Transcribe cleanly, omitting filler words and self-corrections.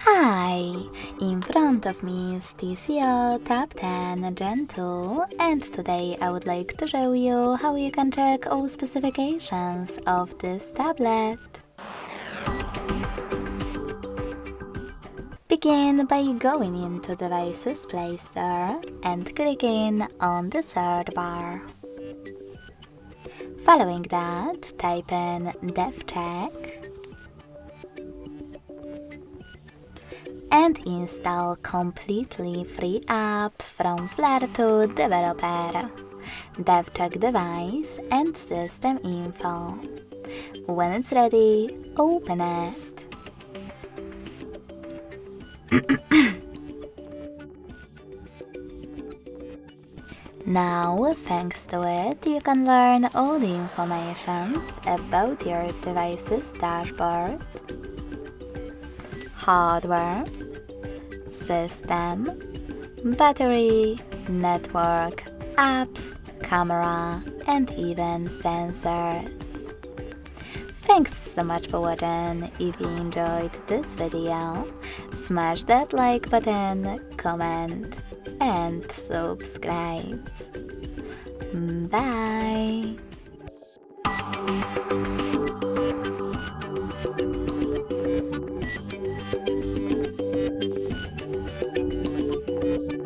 Hi! In front of me is TCL Tab 10 Gen 2, and today I would like to show you how you can check all specifications of this tablet. Begin by going into Devices Play Store and clicking on the search bar. Following that, type in DevCheck and install completely free app from Flare2 developer, DevCheck device and system info. When it's ready, open it. Now, thanks to it, you can learn all the information about your device's dashboard, hardware, system, battery, network, apps, camera, and even sensors. Thanks so much for watching. If you enjoyed this video, smash that like button, comment, and subscribe. Bye!